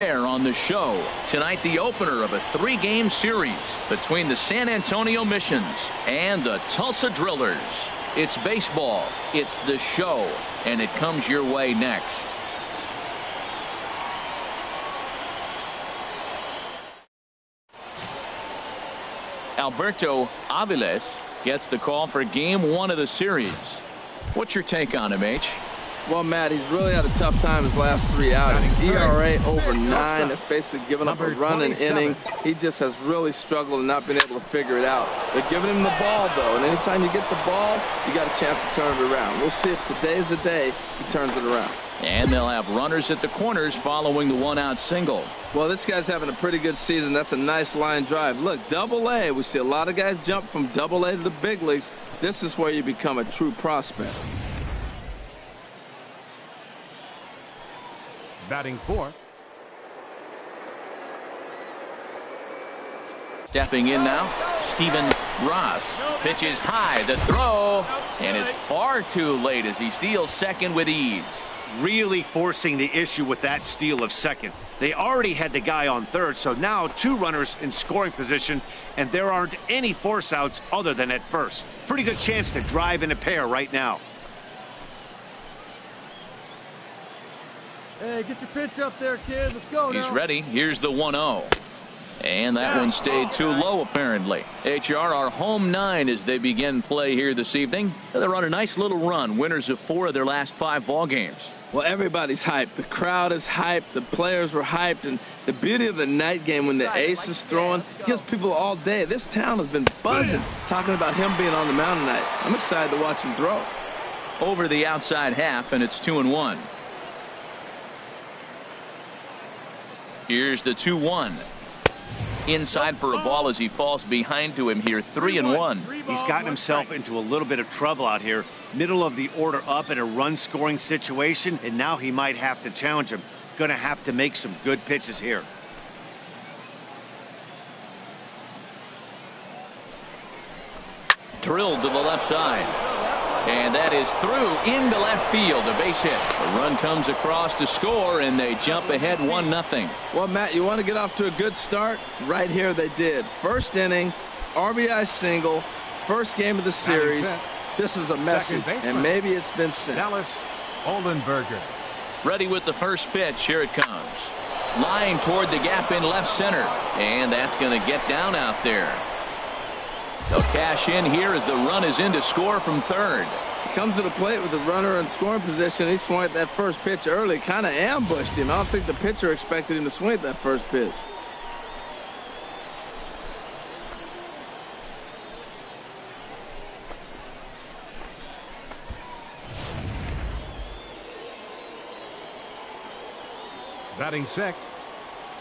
On the show tonight, the opener of a 3-game series between the San Antonio Missions and the Tulsa Drillers. It's baseball, it's the show, and it comes your way next. Alberto Aviles gets the call for game 1 of the series. What's your take on him, H? Well, Matt, he's really had a tough time his last 3 outings. ERA over 9. That's basically giving up a run an inning. He just has really struggled and not been able to figure it out. They're giving him the ball, though, and anytime you get the ball, you got a chance to turn it around. We'll see if today's the day he turns it around. And they'll have runners at the corners following the 1-out single. Well, this guy's having a pretty good season. That's a nice line drive. Look, Double-A. We see a lot of guys jump from Double-A to the big leagues. This is where you become a true prospect. Batting fourth. Stepping in now, Steven Ross pitches high, the throw, and it's far too late as he steals second with ease. Really forcing the issue with that steal of second. They already had the guy on third, so now 2 runners in scoring position, and there aren't any force outs other than at first. Pretty good chance to drive in a pair right now. Hey, get your pitch up there, kid. Let's go now. He's ready. Here's the 1-0. And that one stayed too low, apparently. HR are home 9 as they begin play here this evening. They're on a nice little run, winners of 4 of their last 5 ball games. Well, everybody's hyped. The crowd is hyped. The players were hyped. And the beauty of the night game when the ace is throwing gives people all day. This town has been buzzing talking about him being on the mound tonight. I'm excited to watch him throw. Over the outside half, and it's 2-1. Here's the 2-1. Inside for a ball as he falls behind to him here. 3-1. He's gotten himself into a little bit of trouble out here. Middle of the order up in a run-scoring situation, and now he might have to challenge him. Going to have to make some good pitches here. Drilled to the left side. And that is through into left field. A base hit. The run comes across to score, and they jump ahead 1-0. Well, Matt, you want to get off to a good start? Right here they did. First inning, RBI single, first game of the series. This is a message, and maybe it's been sent. Dallas Oldenburger. Ready with the first pitch. Here it comes. Lying toward the gap in left center. And that's going to get down out there. They'll cash in here as the run is in to score from third. He comes to the plate with the runner in scoring position. He swung at that first pitch early, kind of ambushed him. I don't think the pitcher expected him to swing at that first pitch. Batting sixth.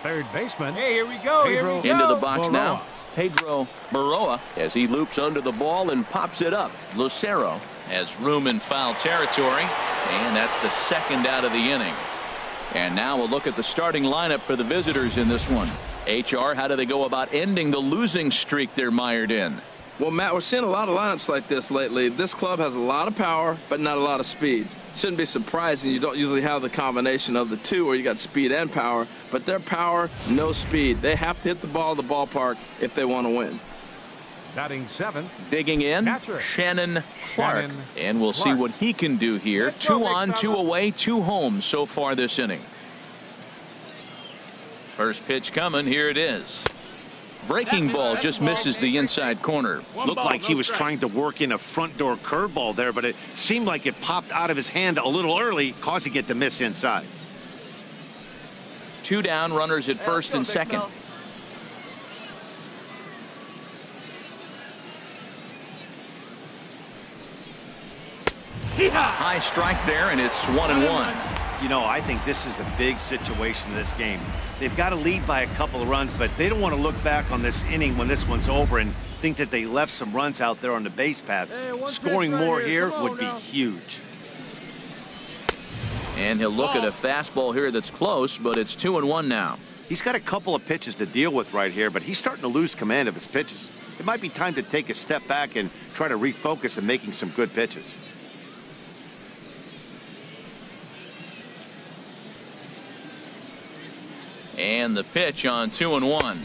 Third baseman. Hey, here we go. Here we go. Into the box now. Pedro Baroa as he loops under the ball and pops it up. Lucero has room in foul territory, and that's the second out of the inning. And now we'll look at the starting lineup for the visitors in this one. HR, how do they go about ending the losing streak they're mired in? Well, Matt, we're seeing a lot of lineups like this lately. This club has a lot of power, but not a lot of speed. Shouldn't be surprising. You don't usually have the combination of the two where you got speed and power, but their power, no speed. They have to hit the ball at the ballpark if they want to win. Batting seventh. Digging in, catcher Shannon Clark. And we'll see what he can do here. 2 on, 2 away, 2 home so far this inning. First pitch coming. Here it is. Breaking ball just misses the inside corner. Looked like he was trying to work in a front door curveball there, but it seemed like it popped out of his hand a little early, causing it to miss inside. 2 down, runners at first and second. High strike there, and it's 1-1. You know, I think this is a big situation in this game. They've got to lead by a couple of runs, but they don't want to look back on this inning when this one's over and think that they left some runs out there on the base path. Scoring more here would be huge. And he'll look at a fastball here that's close, but it's 2-1 now. He's got a couple of pitches to deal with right here, but he's starting to lose command of his pitches. It might be time to take a step back and try to refocus on making some good pitches. And the pitch on 2-1.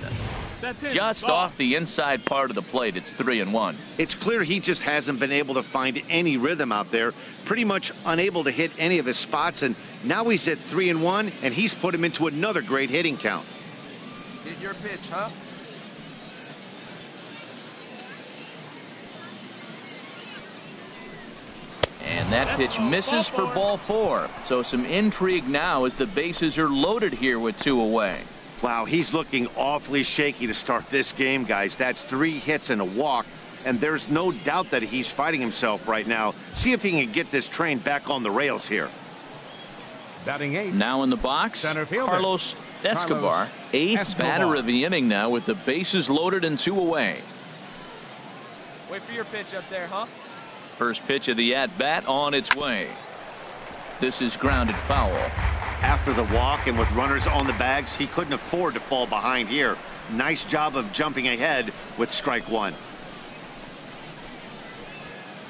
Just off the inside part of the plate. It's 3-1. It's clear he just hasn't been able to find any rhythm out there. Pretty much unable to hit any of his spots. And now he's at 3-1, and he's put him into another great hitting count. Hit your pitch, huh? And that pitch misses for ball 4. So some intrigue now as the bases are loaded here with 2 away. Wow, he's looking awfully shaky to start this game, guys. That's 3 hits and a walk, and there's no doubt that he's fighting himself right now. See if he can get this train back on the rails here. Batting 8. Now in the box, Center fielder, Carlos Escobar, 8th batter of the inning now with the bases loaded and 2 away. Wait for your pitch up there, huh? First pitch of the at-bat on its way. This is grounded foul. After the walk and with runners on the bags, he couldn't afford to fall behind here. Nice job of jumping ahead with strike 1.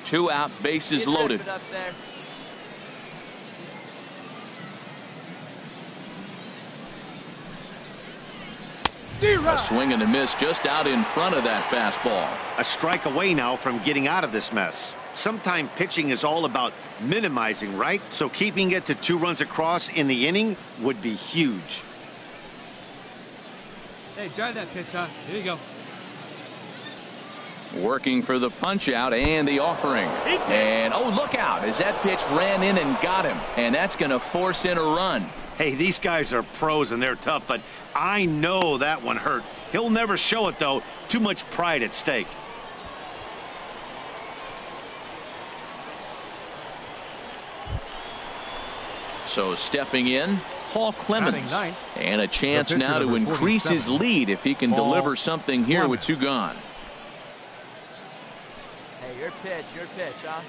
2 out, bases loaded. Up there. A swing and a miss just out in front of that fastball. A strike away now from getting out of this mess. Sometimes pitching is all about minimizing, right? So keeping it to 2 runs across in the inning would be huge. Hey, drive that pitch, huh? Here you go. Working for the punch out and the offering. And oh, look out as that pitch ran in and got him. And that's going to force in a run. Hey, these guys are pros and they're tough, but I know that one hurt. He'll never show it, though. Too much pride at stake. So stepping in, Paul Clemens. And a chance pitcher, now to number increase his 47. lead if he can Paul deliver something here with 2 gone. Hey, your pitch, huh?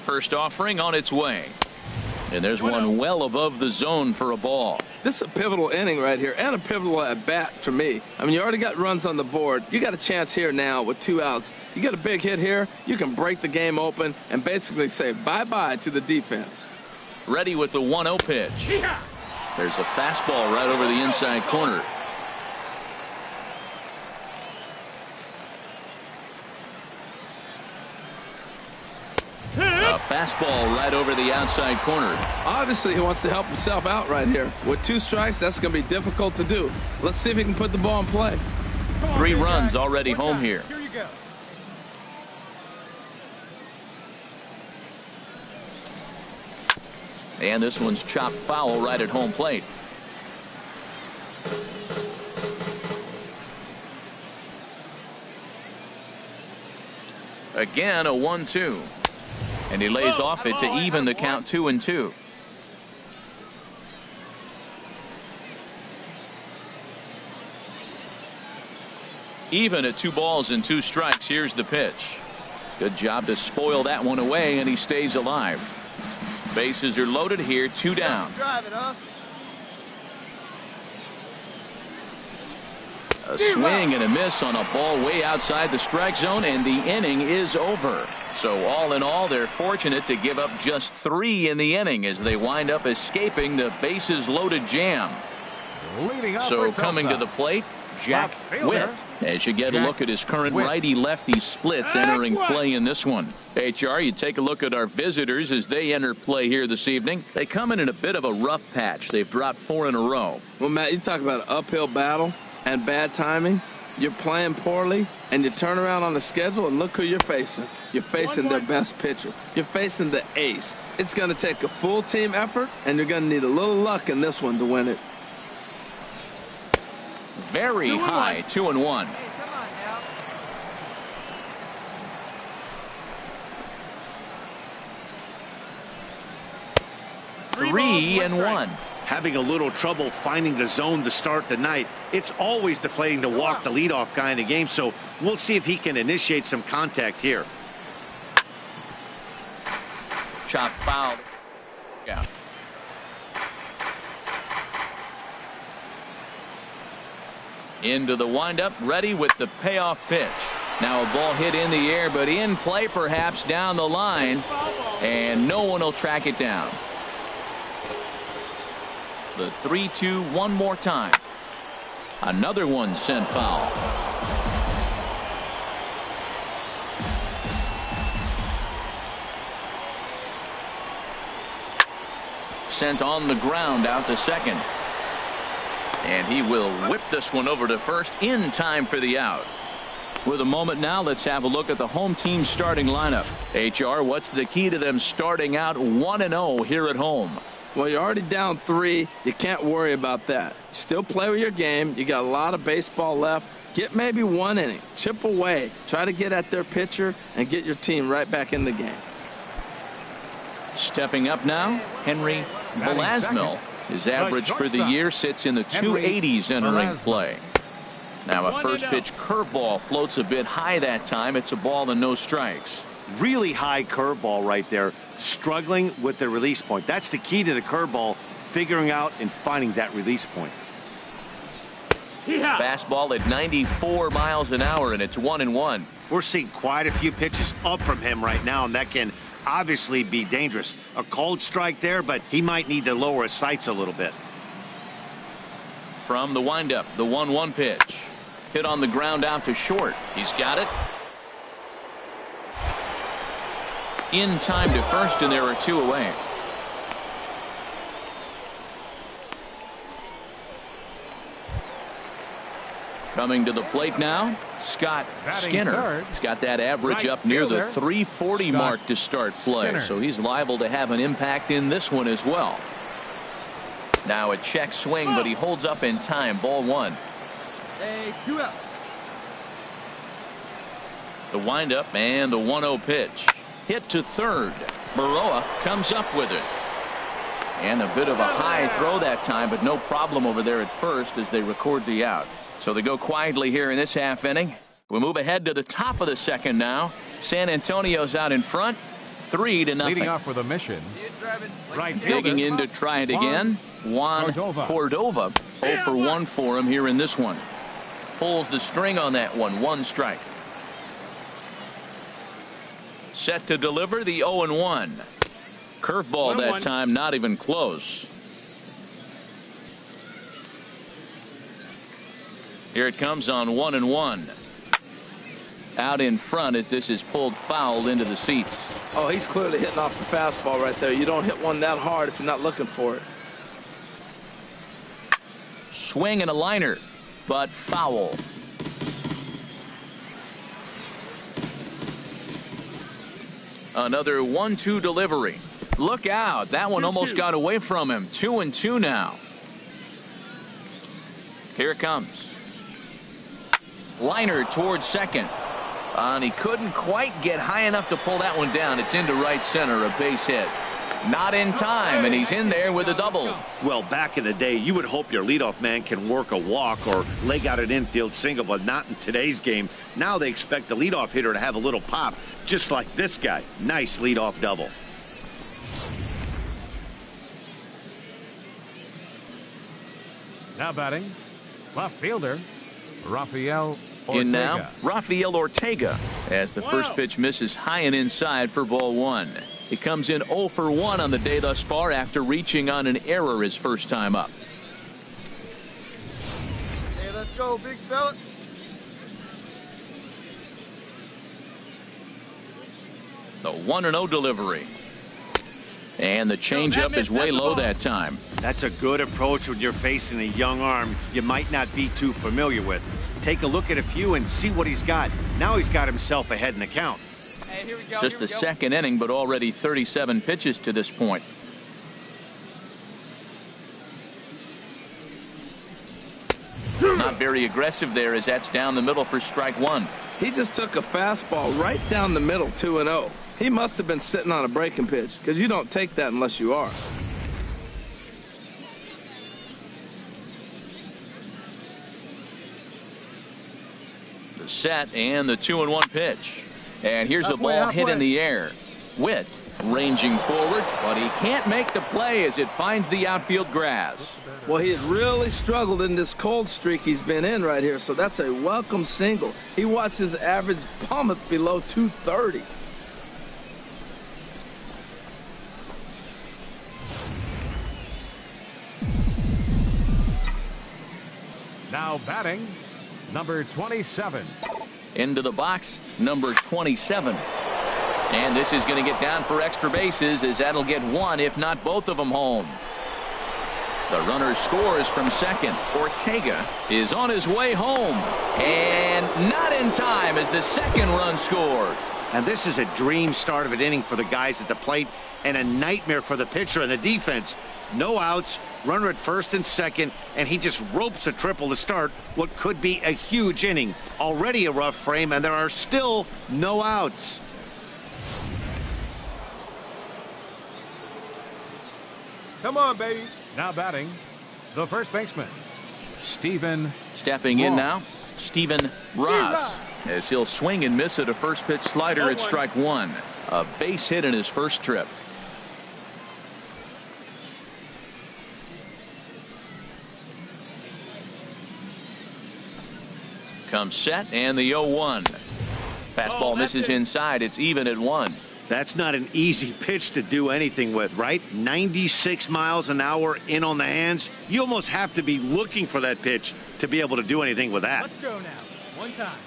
First offering on its way. And there's one well above the zone for a ball. This is a pivotal inning right here and a pivotal at bat for me. I mean, you already got runs on the board. You got a chance here now with 2 outs. You get a big hit here, you can break the game open and basically say bye-bye to the defense. Ready with the 1-0 pitch. There's a fastball right over the inside corner. A fastball right over the outside corner. Obviously, he wants to help himself out right here. With 2 strikes, that's going to be difficult to do. Let's see if he can put the ball in play. 3 runs already home here. Here you go. And this one's chopped foul right at home plate. Again, a 1-2. And he lays off it to even the count 2-2. Even at 2 balls and 2 strikes. Here's the pitch. Good job to spoil that one away, and he stays alive. Bases are loaded here, 2 down. Drive it, huh? A swing and a miss on a ball way outside the strike zone, and the inning is over. So all in all, they're fortunate to give up just 3 in the inning as they wind up escaping the bases loaded jam. So coming to the plate, Jack Witt. As you get a look at his current righty-lefty splits entering play in this one. HR, you take a look at our visitors as they enter play here this evening. They come in a bit of a rough patch. They've dropped 4 in a row. Well, Matt, you talk about an uphill battle and bad timing. You're playing poorly, and you turn around on the schedule, and look who you're facing. You're facing their best pitcher. You're facing the ace. It's going to take a full team effort, and you're going to need a little luck in this one to win it. Very high, 2-1. Hey, come on now. 3-1. Having a little trouble finding the zone to start the night. It's always deflating to walk the leadoff guy in the game, so we'll see if he can initiate some contact here. Chop foul. Yeah. Into the windup, ready with the payoff pitch. Now a ball hit in the air, but in play perhaps down the line, and no one will track it down. The 3-2 one more time. Another one sent foul. Sent on the ground out to second. And he will whip this one over to first in time for the out. With a moment now, let's have a look at the home team starting lineup. HR, what's the key to them starting out 1-0 here at home? Well, you're already down 3. You can't worry about that. Still play with your game. You got a lot of baseball left. Get maybe 1 inning. Chip away. Try to get at their pitcher and get your team right back in the game. Stepping up now, Henry Velasmil. His average for the year sits in the 280s entering play. Now a first pitch curveball floats a bit high that time. It's a ball and no strikes. Really high curveball right there. Struggling with the release point. That's the key to the curveball, figuring out and finding that release point. Fastball at 94 miles an hour, and it's 1-1. We're seeing quite a few pitches up from him right now, and that can obviously be dangerous. A cold strike there, but he might need to lower his sights a little bit. From the windup, the 1-1 pitch. Hit on the ground out to short. He's got it. In time to first, and there are 2 away. Coming to the plate now, Scott Skinner. He's got that average up near the 340 mark to start play, so he's liable to have an impact in this one as well. Now a check swing, but he holds up in time. Ball 1. Hey, 2 out. The windup and the 1-0 pitch. Hit to third. Baroa comes up with it. And a bit of a high throw that time, but no problem over there at first as they record the out. So they go quietly here in this half inning. We move ahead to the top of the second now. San Antonio's out in front, 3-0. Leading off with a mission. Digging in to try it again. Juan Cordova. 0 for 1 for him here in this one. Pulls the string on that one. 1 strike. Set to deliver the 0-1. Curveball that time, not even close. Here it comes on 1-1. Out in front as this is pulled foul into the seats. Oh, he's clearly hitting off the fastball right there. You don't hit one that hard if you're not looking for it. Swing and a liner, but foul. Another 1-2 delivery. Look out. That one almost got away from him. 2-2 now. Here it comes. Liner towards second. And he couldn't quite get high enough to pull that one down. It's into right center, a base hit. Not in time, and he's in there with a double. Well, back in the day, you would hope your leadoff man can work a walk or leg out an infield single, but not in today's game. Now they expect the leadoff hitter to have a little pop, just like this guy. Nice leadoff double. Now batting, left fielder, Rafael Ortega. In now, Rafael Ortega as the first pitch misses high and inside for ball 1. He comes in 0 for 1 on the day thus far after reaching on an error his first time up. Hey, let's go, big fella. The 1-0 delivery. And the changeup is way low that time. That's a good approach when you're facing a young arm you might not be too familiar with. Take a look at a few and see what he's got. Now he's got himself ahead in the count. Hey, here we go. Just the second inning, but already 37 pitches to this point. Not very aggressive there as that's down the middle for strike 1. He just took a fastball right down the middle, 2-0. He must have been sitting on a breaking pitch because you don't take that unless you are. The set and the 2-1 pitch. And here's a ball hit in the air. Witt ranging forward, but he can't make the play as it finds the outfield grass. Well, he had really struggled in this cold streak he's been in right here, so that's a welcome single. He watched his average plummet below 230. Now batting, number 27. Into the box, number 27. And this is going to get down for extra bases, as that'll get one, if not both of them, home. The runner scores from second. Ortega is on his way home. And not in time as the second run scores. And this is a dream start of an inning for the guys at the plate and a nightmare for the pitcher and the defense. No outs, runner at first and second, and he just ropes a triple to start what could be a huge inning. Already a rough frame, and there are still no outs. Come on, baby. Now batting, the first baseman, Stephen. Stepping in now, Stephen Ross, as he'll swing and miss at a first pitch slider at strike one. A base hit in his first trip. Comes set, and the 0-1. Fastball misses inside. It's even at 1. That's not an easy pitch to do anything with, right? 96 miles an hour in on the hands. You almost have to be looking for that pitch to be able to do anything with that. Let's go now. One time.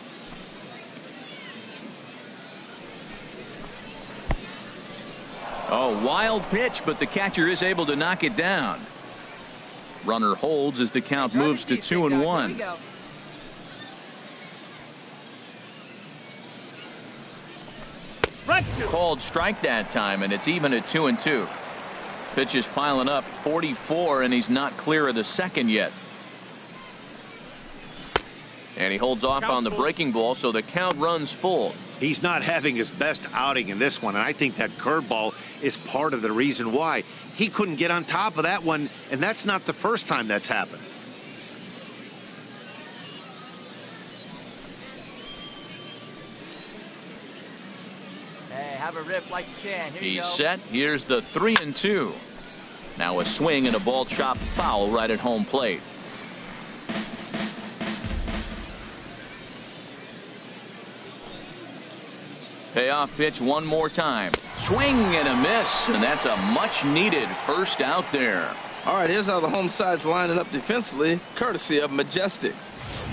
Oh, wild pitch, but the catcher is able to knock it down. Runner holds as the count moves to 2-1. Called strike that time, and it's even at 2-2. Pitch is piling up, 44, and he's not clear of the second yet. And he holds off on the breaking ball, so the count runs full. He's not having his best outing in this one, and I think that curveball is part of the reason why. He couldn't get on top of that one, and that's not the first time that's happened. Have a rip like you can. Here you He's go. set. Here's the 3-2. Now a swing and a ball chopped foul right at home plate. Payoff pitch one more time. Swing and a miss, and that's a much needed first out there. All right, here's how the home side's lining up defensively, courtesy of Majestic.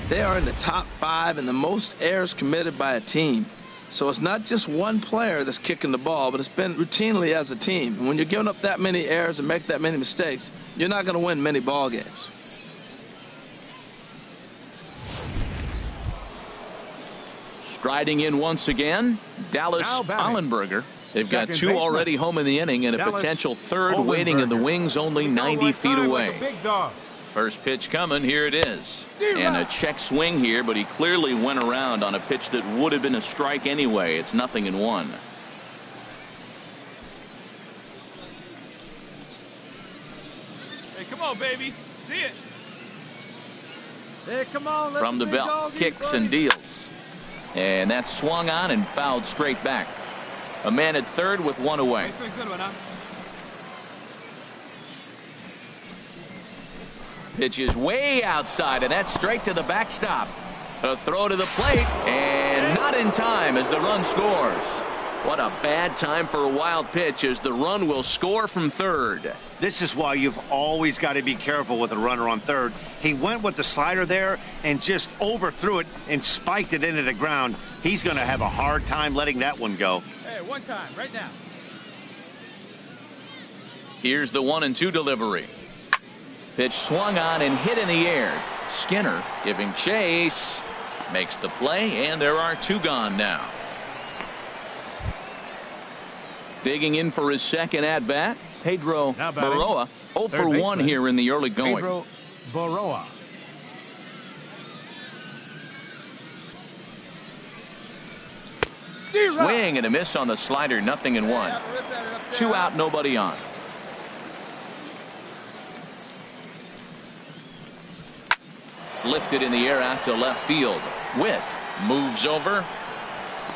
They are in the top 5 in the most errors committed by a team. So it's not just one player that's kicking the ball, but it's been routinely as a team. And when you're giving up that many errors and make that many mistakes, you're not going to win many ball games. Striding in once again, Dallas Ollenberger. They've got Second two baseman. already home in the inning, and a Dallas potential third waiting in the wings only 90 feet away. Big dog. First pitch coming. Here it is. And a check swing here, but he clearly went around on a pitch that would have been a strike anyway. It's 0-1. Hey, come on, baby. See it. Hey, come on. Let From the big belt, dog eat, kicks buddy. and deals. And that's swung on and fouled straight back. A man at third with one away. It's been a good one, huh? Pitch is way outside, and that's straight to the backstop. A throw to the plate, and not in time as the run scores. What a bad time for a wild pitch, as the run will score from third. This is why you've always got to be careful with a runner on third. He went with the slider there and just overthrew it and spiked it into the ground. He's going to have a hard time letting that one go. Hey, one time, right now. Here's the 1-2 delivery. Pitch swung on and hit in the air. Skinner giving chase. Makes the play, and there are two gone now. Digging in for his second at-bat, Pedro Now batting, Baroa. 0 third for 1 baseman, here in the early going. Pedro Baroa. Swing and a miss on the slider, 0-1. Two out, nobody on. Lifted in the air out to left field. Witt moves over,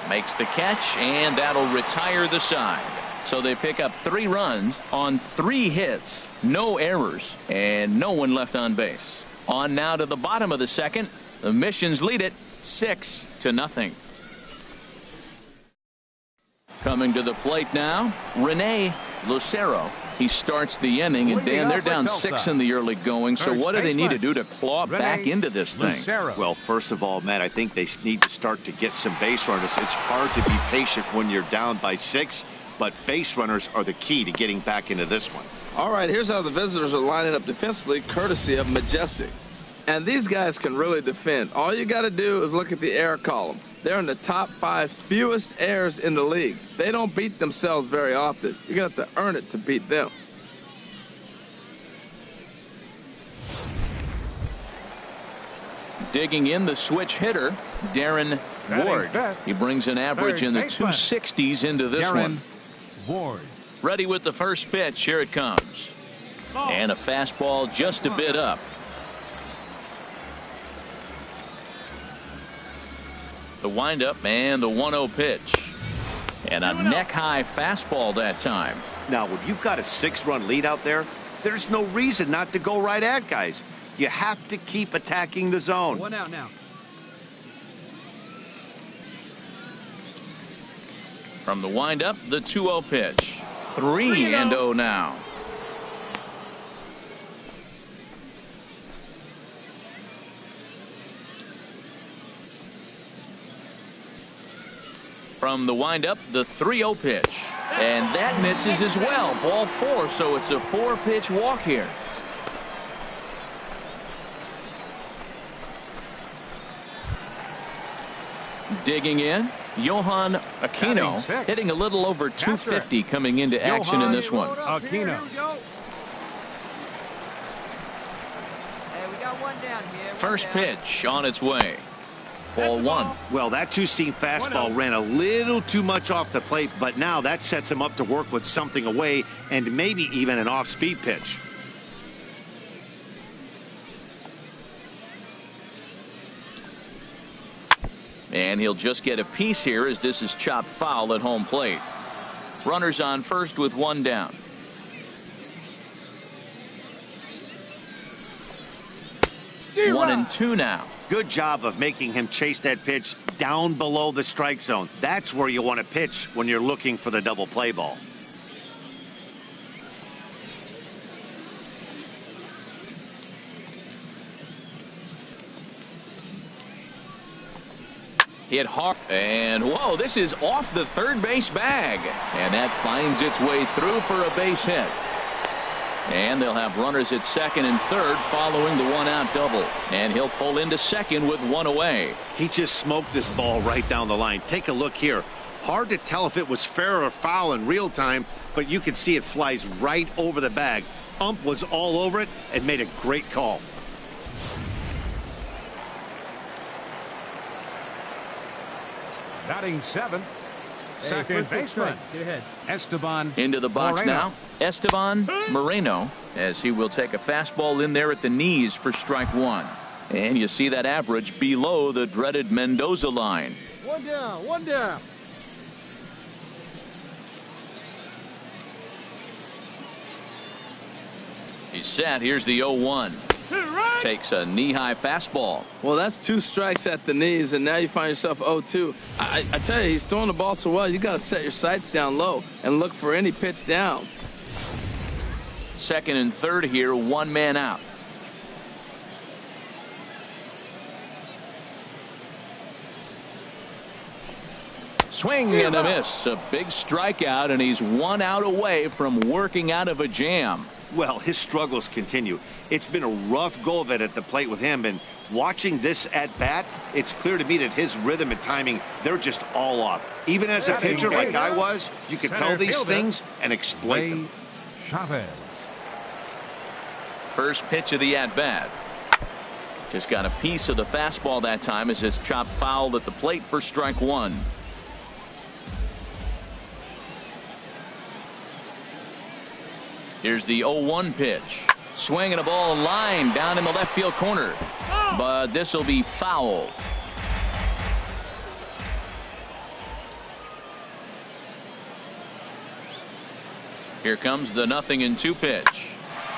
makes the catch, and that'll retire the side. So they pick up 3 runs on 3 hits, no errors, and no one left on base. On now to the bottom of the second. The Missions lead it 6-0. Coming to the plate now, Rene Lucero. He starts the inning, and Dan, they're down 6 in the early going. So what do they need to do to claw back into this thing? Well, first of all, Matt, I think they need to start to get some base runners. It's hard to be patient when you're down by 6, but base runners are the key to getting back into this one. All right, here's how the visitors are lining up defensively, courtesy of Majestic. And these guys can really defend. All you got to do is look at the error column. They're in the top 5 fewest errors in the league. They don't beat themselves very often. You're going to have to earn it to beat them. Digging in, the switch hitter, Darren Ward. He brings an average in the 260s into this one. Ward. Ready with the first pitch. Here it comes. And a fastball just a bit up. The windup and the 1-0 pitch. And a neck-high fastball that time. Now, when you've got a 6-run lead out there, there's no reason not to go right at guys. You have to keep attacking the zone. 1 out now. From the windup, the 2-0 pitch. 3-0 now. From the windup, the 3-0 pitch. And that misses as well. Ball 4, so it's a 4-pitch walk here. Digging in, Johan Aquino hitting a little over 250 coming into action in this one. Aquino. Hey, we got 1 down here. First pitch on its way. Ball 1. Well, that 2-seam fastball ran a little too much off the plate, but now that sets him up to work with something away and maybe even an off-speed pitch. And he'll just get a piece here as this is chopped foul at home plate. Runners on first with 1 down. One and 2 now. Good job of making him chase that pitch down below the strike zone. That's where you want to pitch when you're looking for the double play ball. Hit hard, and whoa, this is off the third base bag, and that finds its way through for a base hit. And they'll have runners at second and third following the 1-out double, and he'll pull into second with 1 away. He just smoked this ball right down the line. Take a look here. Hard to tell if it was fair or foul in real time, but you can see it flies right over the bag. Ump was all over it and made a great call. Batting 7th. Second baseman. Get ahead. Esteban. Into the box Moreno. now, Esteban Moreno, as he will take a fastball in there at the knees for strike 1. And you see that average below the dreaded Mendoza line. 1 down. 1 down. He's set. Here's the 0-1. Takes a knee-high fastball. Well, that's 2 strikes at the knees, and now you find yourself 0-2. I tell you, he's throwing the ball so well, you got to set your sights down low and look for any pitch down. Second and third here, 1 man out. Swing and a miss. A big strikeout, and he's 1 out away from working out of a jam. Well, his struggles continue. It's been a rough go of it at the plate with him, and watching this at bat, it's clear to me that his rhythm and timing, they're just all off. Even as a pitcher like I was, you could tell these things and exploit them. Chavez. First pitch of the at-bat. Just got a piece of the fastball that time as it's chopped foul at the plate for strike 1. Here's the 0-1 pitch. Swing and a ball line down in the left field corner. But this will be foul. Here comes the 0-2 pitch.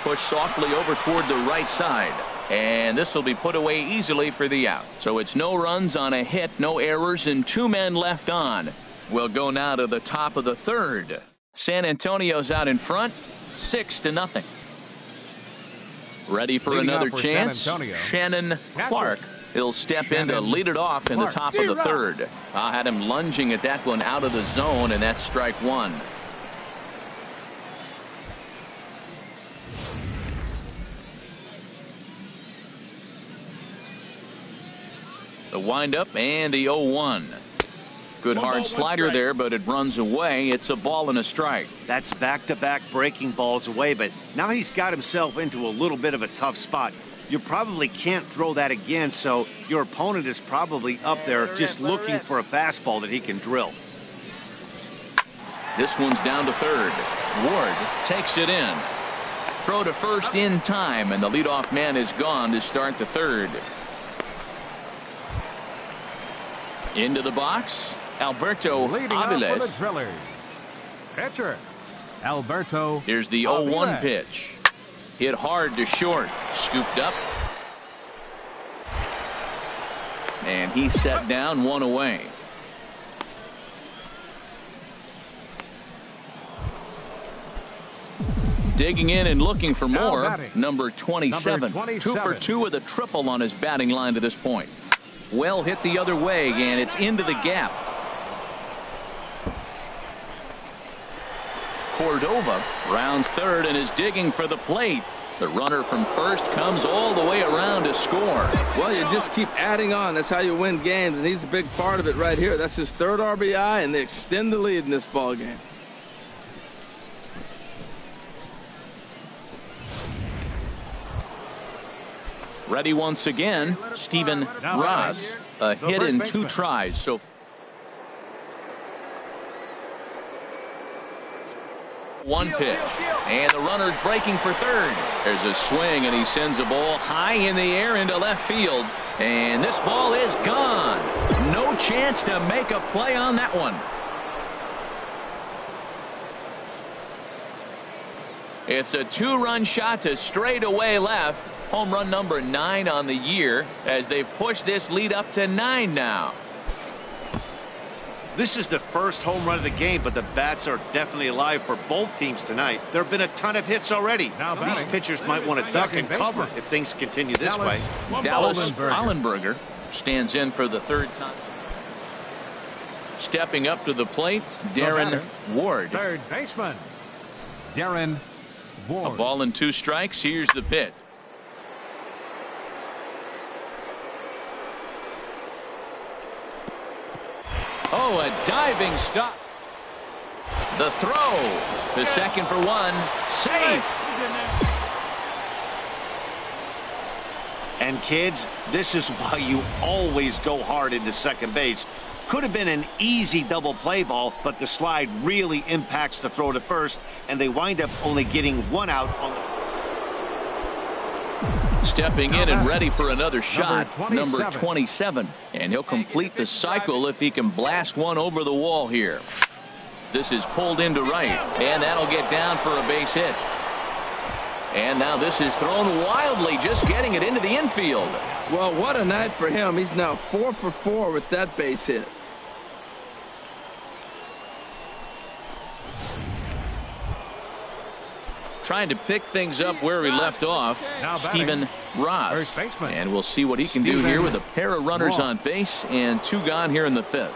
Push softly over toward the right side. And this will be put away easily for the out. So it's no runs on a hit, no errors, and 2 men left on. We'll go now to the top of the third. San Antonio's out in front, 6-0. Ready for Leading another off for chance. San Antonio. Shannon Clark. He'll step in to lead it off in the top of the third. I had him lunging at that one out of the zone, and that's strike 1. The windup and the 0-1. Good hard slider there, but it runs away. It's a ball and a strike. That's back-to-back breaking balls away, but now he's got himself into a little bit of a tough spot. You probably can't throw that again, so your opponent is probably up there just looking for a fastball that he can drill. This one's down to third. Ward takes it in. Throw to first in time, and the leadoff man is gone to start the third. Into the box, Alberto Aviles. Pitcher, Alberto. Here's the 0-1 pitch. Hit hard to short. Scooped up. And he's set down, 1 away. Digging in and looking for more. Number 27. 2 for 2 with a triple on his batting line to this point. Well hit the other way, and it's into the gap. Cordova rounds third and is digging for the plate. The runner from first comes all the way around to score. Well, you just keep adding on. That's how you win games, and he's a big part of it right here. That's his 3rd RBI, and they extend the lead in this ball game. Ready once again, Stephen Ross. A hit in 2 tries. So one pitch, and the runner's breaking for third. There's a swing, and he sends a ball high in the air into left field, and this ball is gone. No chance to make a play on that one. It's a 2-run shot to straightaway left. Home run number 9 on the year, as they've pushed this lead up to 9 now. This is the first home run of the game, but the bats are definitely alive for both teams tonight. There have been a ton of hits already. These pitchers might want to duck and cover if things continue this way. Dallas Ollenberger stands in for the 3rd time. Stepping up to the plate, Darren Ward. Third baseman, Darren Ward. A ball and 2 strikes. Here's the pitch. Oh, a diving stop. The throw to second for 1. Safe. And kids, this is why you always go hard into second base. Could have been an easy double play ball, but the slide really impacts the throw to first, and they wind up only getting 1 out on the... Stepping in and ready for another shot, number 27. And he'll complete the cycle if he can blast one over the wall here. This is pulled into right, and that'll get down for a base hit. And now this is thrown wildly, just getting it into the infield. Well, what a night for him. He's now 4 for 4 with that base hit. Trying to pick things up where he left off, Stephen Ross. And we'll see what he can do here with a pair of runners on base and 2 gone here in the 5th.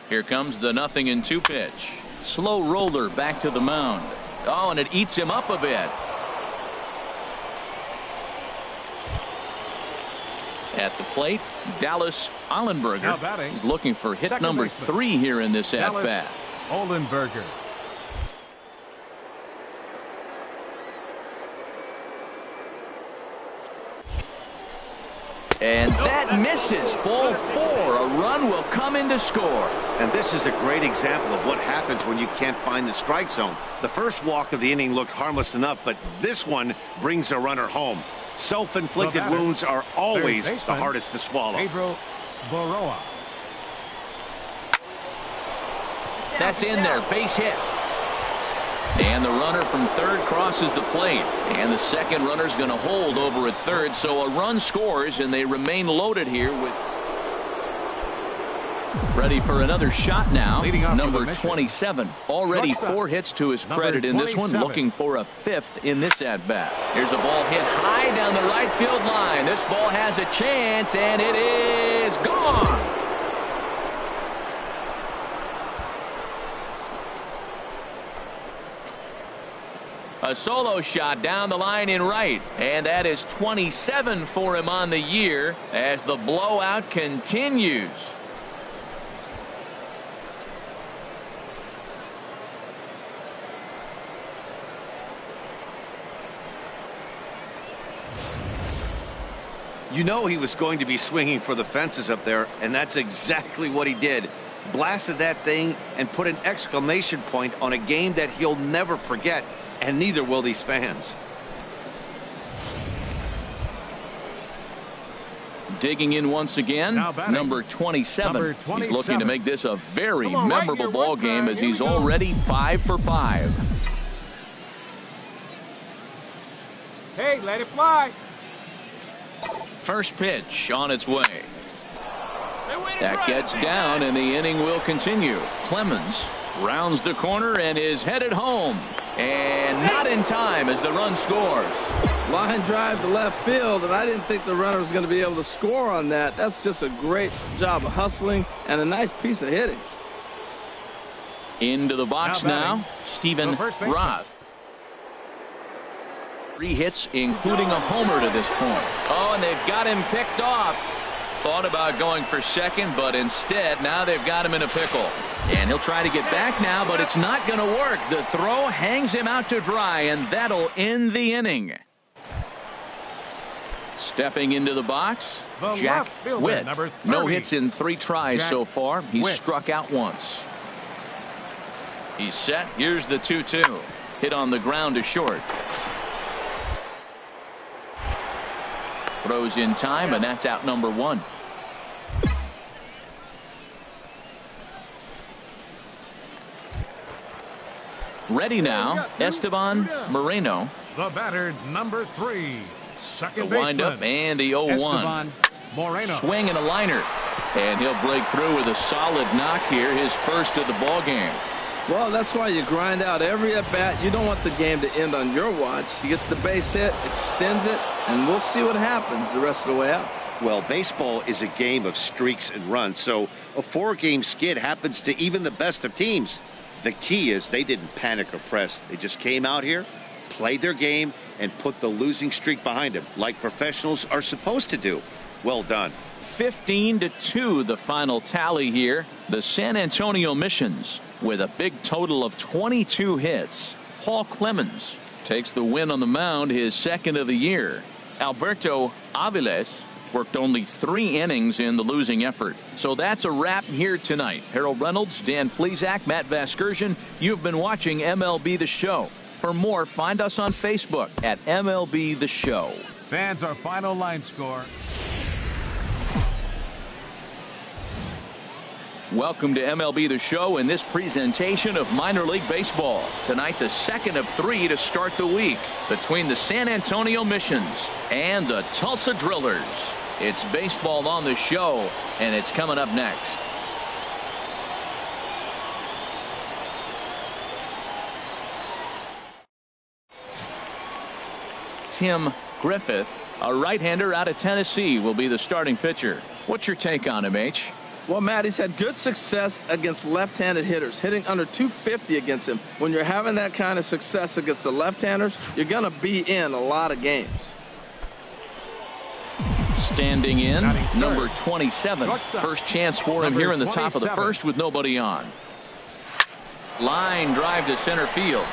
Here comes the 0-2 pitch. Slow roller back to the mound. Oh, and it eats him up a bit. At the plate, Dallas Ollenberger is looking for hit number 3 here in this at-bat. Ollenberger. And that misses. Ball 4. A run will come in to score. And this is a great example of what happens when you can't find the strike zone. The first walk of the inning looked harmless enough, but this one brings a runner home. Self-inflicted wounds are always the hardest to swallow. Baroa. That's in there. Base hit. And the runner from third crosses the plate. And the second runner's going to hold over at third. So a run scores, and they remain loaded here with ready for another shot now. Number 27. Already 4 hits to his credit in this one. Looking for a 5th in this at-bat. Here's a ball hit high down the right field line. This ball has a chance, and it is gone. A solo shot down the line in right, and that is 27 for him on the year as the blowout continues. You know he was going to be swinging for the fences up there, and that's exactly what he did. Blasted that thing and put an exclamation point on a game that he'll never forget, and neither will these fans. Digging in once again, number 27. He's looking to make this a very memorable ball game as he's already 5 for 5. Hey, let it fly. First pitch on its way. That gets down, and the inning will continue. Clemens rounds the corner and is headed home. And not in time as the run scores. Line drive to left field, and I didn't think the runner was going to be able to score on that. That's just a great job of hustling and a nice piece of hitting. Into the box now, Stephen Ross. 3 hits, including a homer to this point. Oh, and they've got him picked off. Thought about going for second, but instead, now they've got him in a pickle. And he'll try to get back now, but it's not going to work. The throw hangs him out to dry, and that'll end the inning. Stepping into the box, Jack Witt. No hits in 3 tries so far. He's struck out once. He's set. Here's the 2-2. Hit on the ground to short. Throws in time, and that's out number 1. Ready now, Esteban Moreno. The batter, number 3, second the windup and the 0-1. Swing and a liner, and he'll break through with a solid knock here, his first of the ball game. Well, that's why you grind out every at-bat. You don't want the game to end on your watch. He gets the base hit, extends it, and we'll see what happens the rest of the way out. Well, baseball is a game of streaks and runs, so a 4-game skid happens to even the best of teams. The key is they didn't panic or press. They just came out here, played their game, and put the losing streak behind them, like professionals are supposed to do. Well done. 15-2 the final tally here. The San Antonio Missions with a big total of 22 hits. Paul Clemens takes the win on the mound, his second of the year. Alberto Aviles worked only 3 innings in the losing effort. So that's a wrap here tonight. Harold Reynolds, Dan Plesac, Matt Vasgersian. You've been watching MLB The Show. For more, find us on Facebook at MLB The Show. Fans, our final line score. Welcome to MLB The Show in this presentation of minor league baseball. Tonight, the second of 3 to start the week between the San Antonio Missions and the Tulsa Drillers. It's baseball on the show, and it's coming up next. Tim Griffith, a right-hander out of Tennessee, will be the starting pitcher. What's your take on him, H? Well, Matt, he's had good success against left-handed hitters, hitting under 250 against him. When you're having that kind of success against the left-handers, you're going to be in a lot of games. Standing in, number 27. First chance for him here in the top of the first with nobody on. Line drive to center field.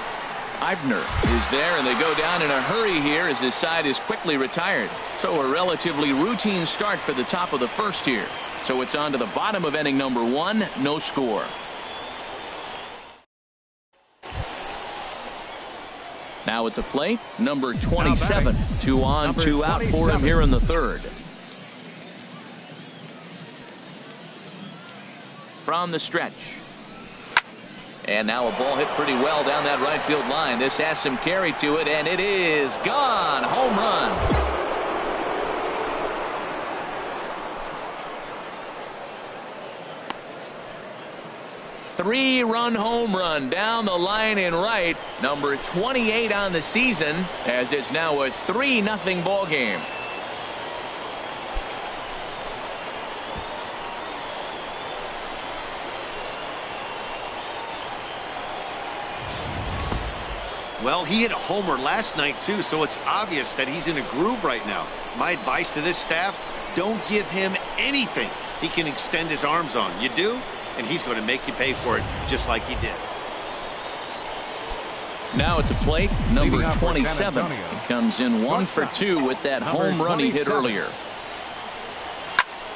Eibner is there, and they go down in a hurry here as his side is quickly retired. So a relatively routine start for the top of the first here. So it's on to the bottom of inning number 1, no score. Now at the plate, number 27. 2 on, 2 out for him here in the third. from the stretch. And now a ball hit pretty well down that right field line. This has some carry to it, and it is gone. Home run. Three-run home run down the line in right. Number 28 on the season, as it's now a 3-0 ball game. Well, he hit a homer last night, too, so it's obvious that he's in a groove right now. My advice to this staff, don't give him anything he can extend his arms on. You do, and he's going to make you pay for it just like he did. Now at the plate, number 27. He comes in 1 for 2 with that home run he hit earlier.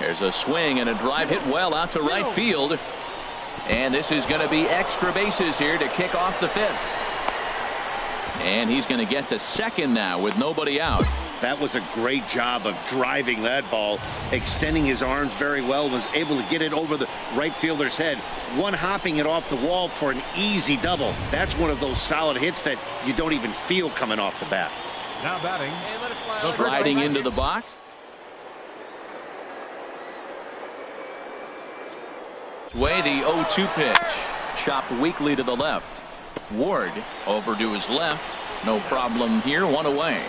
There's a swing and a drive hit well out to right field. And this is going to be extra bases here to kick off the 5th. And he's going to get to second now with nobody out. That was a great job of driving that ball, extending his arms very well, was able to get it over the right fielder's head, one-hopping it off the wall for an easy double. That's one of those solid hits that you don't even feel coming off the bat. Now batting. Hey, let it fly. Striding into the box. Way the 0-2 pitch. Chopped weakly to the left. Ward over to his left. No problem here. 1 away.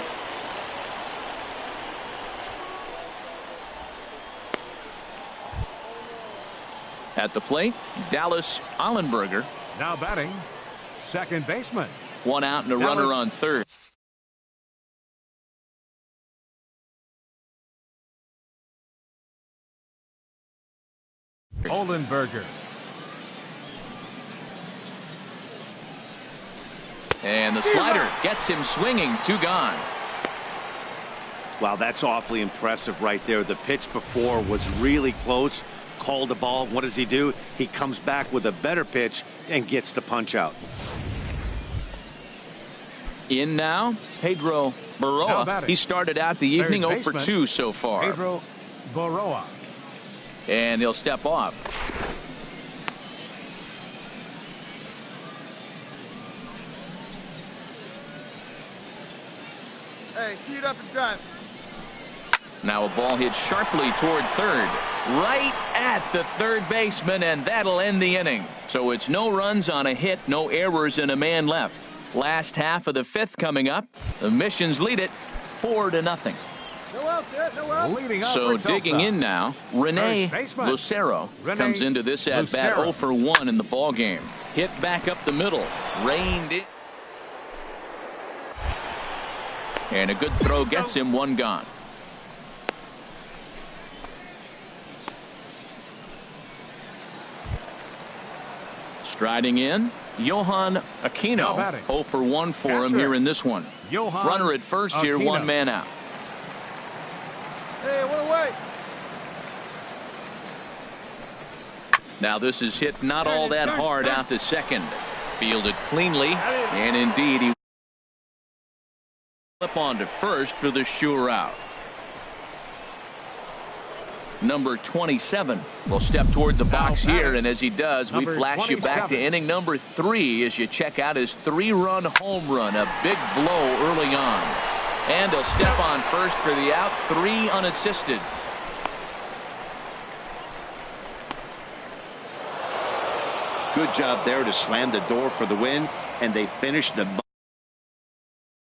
At the plate, Dallas Ollenberger. Now batting, second baseman. 1 out and a runner on third. Ollenberger. And the slider gets him swinging. 2 gone. Wow, that's awfully impressive right there. The pitch before was really close. Called the ball. What does he do? He comes back with a better pitch and gets the punch out. In now, Pedro Baroa. He started out the evening 0 for 2 so far. Pedro Baroa. And he'll step off. Hey, see it up and done. Now a ball hit sharply toward third. Right at the third baseman, and that'll end the inning. So it's no runs on a hit, no errors, and a man left. Last half of the 5th coming up. The Missions lead it 4-0. No outs yet, no outs. So digging in now, Rene Lucero comes into this at bat 0 for 1 in the ball game. Hit back up the middle, reined in, and a good throw gets him 1 gone. Striding in, Johan Aquino. 0 for 1 for him here in this one. Runner at first here, 1 man out. Hey, 1 away. Now this is hit not all that hard out to second. Fielded cleanly, and indeed he flip on to first for the sure out. Number 27 will step toward the box here, and as he does, we flash you back to inning number 3 as you check out his 3-run home run, a big blow early on. And he'll step on first for the out, 3 unassisted. Good job there to slam the door for the win, and they finished the